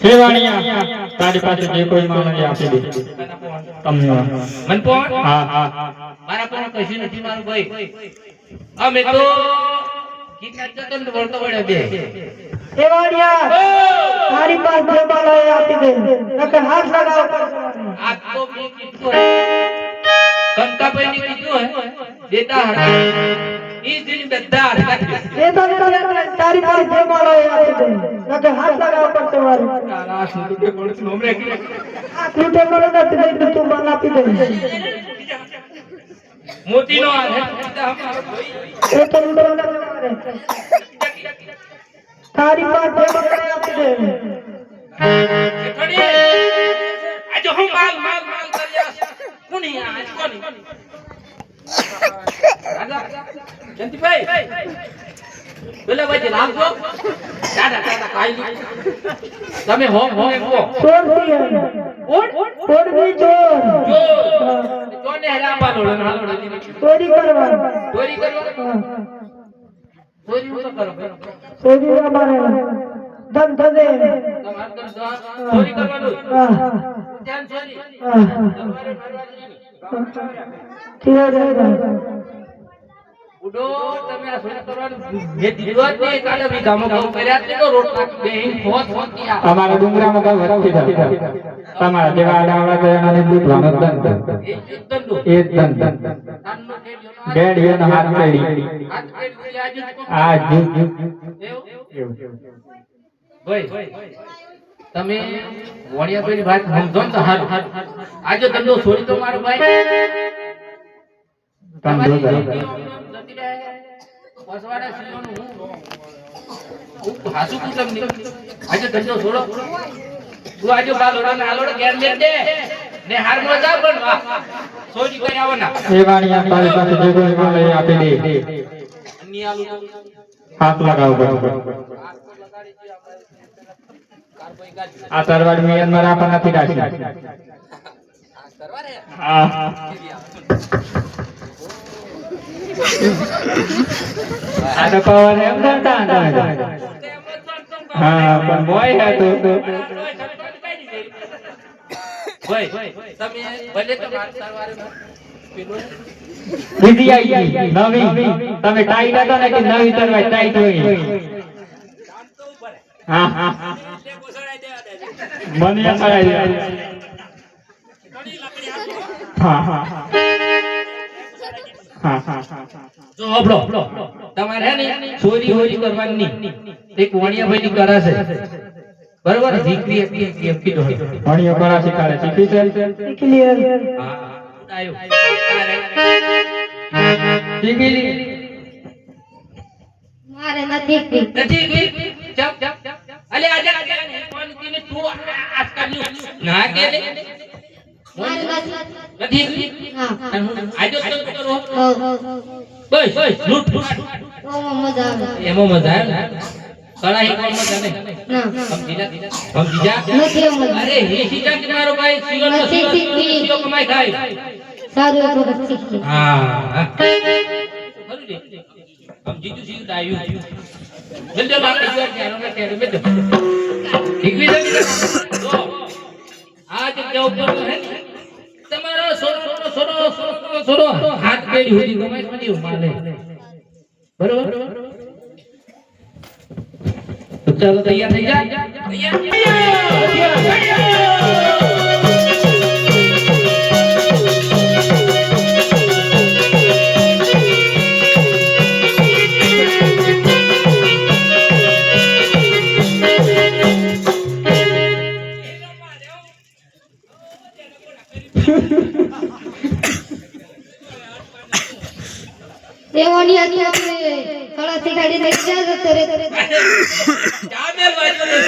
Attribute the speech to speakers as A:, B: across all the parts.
A: કેવાણિયા તારી પાસે જે કોઈ માંગે આપી દે તમને
B: મન પોણ
A: હા હા
B: મારા પોણ કશું નથી મારું ભાઈ અમે તો ગીતના જતન બોલતો વળે બે
C: કેવાણિયા તારી પાસે જે માંગે આપી દે નકર હાથ લગાવ
B: આ તો મેં કીધું કંકાભાઈ ને કીધું હે દેતા હરકા ઈ દિન બધા હરકા
C: એ તો તારી પાસે જે માંગે આપી દે નકર હાથ લગાવ પડશે મારે
B: તારા સુરત કે કોણ નોમ રે
C: આ લૂટે મને નથી દઈ તું મને આપી દે
B: મોતી નો હાલ હે હમારો ભાઈ
C: એ તો લૂટે મને તારી પાસે જે માંગે આપી દે
B: ખડી આજો હમ માલ કર્યા કોની આ કોની રાજા જંતીભાઈ પેલા ભાઈ નામ જો દાદા કાઈ તમે હોમ એમ કો
C: ચોર થી ચોર થી ચોર
B: જો કોને હેરાબા નો હાલો
C: ચોરી કરવા
B: ચોરી કરવા ચોરી તો કરો
C: ચોરી અમારે ધન ધને
B: તમાર તો ચોરી કરવાનું ધ્યાન ચોરી તમારે મારવાની ઉડો તમે આ ચોરી કરવાનું જે દીવા ને કાલે ભી ગામો ગામ કર્યા તે તો રોટલા બેહીન ફોત ફોતિયા
A: અમારા ડુંગરામાં તો વરખી થાય તમારા જેવા આડાવડા તો એના દૂધવાનો દંડ એ દંડ બેડીઓનો હાથ કેડી આ જુ
B: ભાઈ તમે વણિયાભાઈ ની વાત સમજો ને તો હારું આજે ધંધો છોડી તો મારો ભાઈ તમારી જતી રહે પસવાડા સીઓનું હું હાસુ કુટમ ની આજે ધંધો છોડો તું આજે બાલોડા ને આલોડા ઘેર લે દે ને હાર નો જા પણ વાહ છોડી કરી આવો ના
A: કેવાણિયા તારી પાસે જે કોઈ માંગે આપી દે
B: અન્ય આલુ
A: હાથ લગાવ બરોબર આ તરવાડ મ્યાનમાર આપણ નથી રાખી હા આ તો પવન એમ કરતા હા પણ મોય હે તો
B: ભાઈ તમે ભલે તમાર તરવારે પેલો
A: બીજી આવી ગઈ નવી તમે ટાઈટ હતા ને કે નવી તરવાડ ટાઈટ હોય હા હા મને સરાઈ દે હા હા હા હા
B: જો હબળો તમારે હે ને ચોરી કરવાની એક વણિયાભાઈ ની કરાશે બરોબર દીકરી એમ કીધો
A: ભણ્યો કરા શીખાડે શીખી છે
C: ક્લિયર
B: હા આયો
A: શીખી લી
D: મારે નથી
B: નથી ચપ અલે આજા કોણ કીને તું આજકાલ ના કે લે
D: મારે
B: નથી
D: હા
B: આજો તો કરો
D: હો
B: બસ લૂટ
D: મજા આવે
B: એમાં મજા આવે ને કળાઈ કોણ મજા નહીં
D: ના
B: સમજી જા
D: નથી મજા
B: અરે હે સીજા કે મારો ભાઈ જીવનનો સીઓ કમાઈ ખાય
D: સારું એક વખત શીખી
B: હા ખરું ને સમજી તું સીધું ડાયું જલ્દી બાકી જો કે આનો કે મેં દીકરી જલ્દી તો આજ કેવું કરો હે તમારો સોરો હાથ પેડી હોડી ગમે મની માલે બરોબર તો ચાલો તૈયાર થઈ જા
D: દેવાની હતી આપણે કળા શીખાડી ને ક્યાં જતો રે
B: ચામેલ વાજો ને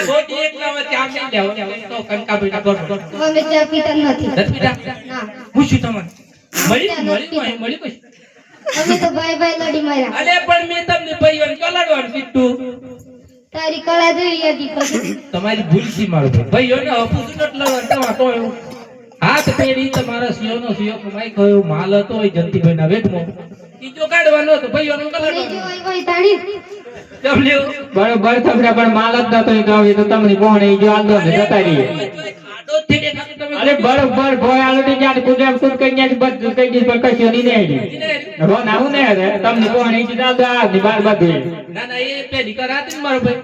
B: ગોટી એકલામાં ચામેલ લેવો તો કંકા બેટા કરો
D: અમે ચા પીતા નથી
B: બેટા
D: ના
B: પૂછ્યું તમને મળી કોઈ
D: અમે તો ભાઈ લડી માર્યા
B: અલે પણ મેં તમને ભાઈઓને કલાડવાનું કીધું
D: તારી કળા જોઈ હતી પછી
B: તમારી ભૂલ થી મારો ભાઈઓને અપૂછું નટ લડવાનું તો એવું હાથ પેરી તમારા સીઓનો સીઓ કમાઈ ગયો માલ હતો એ જંતીભાઈ ના વેટમાં ઈજો કાઢવાનો હતો ભાઈઓનો
D: નહીં
B: કલાડવાનો
D: જો હોય તાણી
B: ડબલ્યુ
A: બરોબર તમને પણ માલ જ નતો તો હવે તો તમને કોણ એ જો આલ દો ને જતા રહીએ
B: ખાડો જ થઈ દેખાતો તમે
A: અરે બરોબર ભોય આલો ની ક્યાં કુદે કુદ કઈ ન્યા બધું કઈ દી પર કશું ની નહીં રોન આવું ને રે તમને કોણ એ જો આલ દો આ ની બાર બધું
B: ના ના એ પેલી કરાતી ને મારો ભાઈ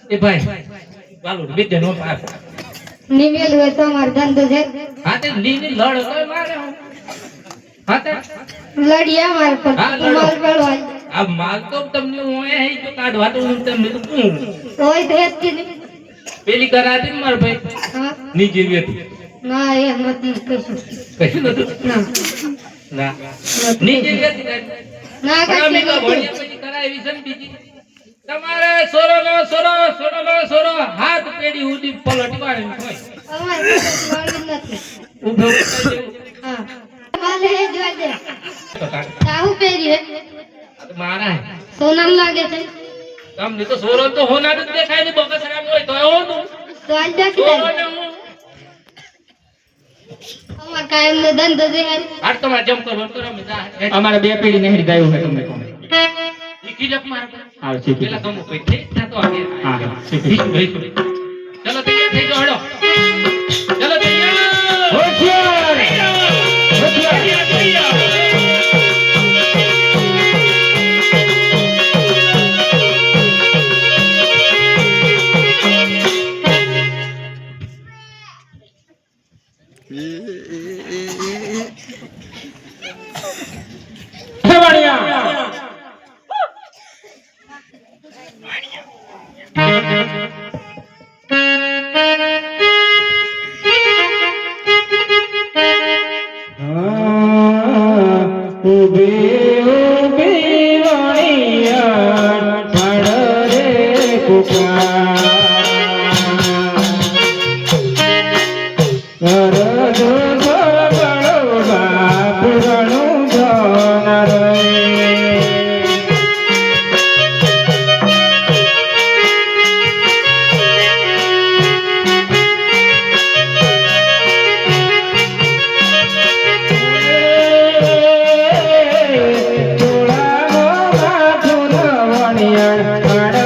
B: એ ભાઈ વાલો બેજે નો પાસ
D: નિવેલ હોય તો અમાર ધંધો છે
B: હા તે લીની લડ તો મારે હા તે
D: લડિયા માર પર
B: હા, લડો.
D: માલ પડવાય
B: આ માલ તો તમને હું એ જો કાઢવા તો હું તમને તો કહું
D: હોય તો હેત કે નહીં?
B: પેલી કરાતી ને મારો ભાઈ
D: હા
B: નીચે બેઠી
D: ના એ નથી કશું
B: કશું નતું
D: ના
B: ના નીચે બેઠી
D: ના
B: પણ અમે તો
D: કશું
B: ભણ્યા પછી કરાવી છે ને બીજી તમારે સોરો હાથ પેડી ઉડી પલટવાની હોય
D: અમારે વાળી નથી
B: ઊભો થઈ જવું.
D: હા માલે એ જોઈ દે
B: તો કાઢ.
D: સાહુ પહેરી
B: આ તો મારા હે.
D: સોનામ લાગે છે
B: તમને તો સોરો તો હોના જ દેખાય ને બકસરાનું હોય તો હોનું
D: તો આજ દેખી
B: સોરો
D: દે
B: ને હું
D: અમાર કાયમ નો ધંધો છે
B: આજ તમારે જમ કરો કરો અમે જા
A: અમારે બે પેઢી નહીં દાયું છે તમને કોણ
B: શીખી લો મારા
A: આવ શીખી
B: પેલા કમો કોઈ થઈ ના તો આગે
A: હા શીખી
B: ચલો તૈયાર થઈ જાઓ હડો ચલો તૈયાર
A: હોશિયાર
B: તૈયાર થઈ જાઓ.
A: વાણિયા ઉભી ઉભી વાણિયા છાડ રે કુકા કરજો સગળો બાપ ગણું જનાર ચોળાનો માથું વણિયાણ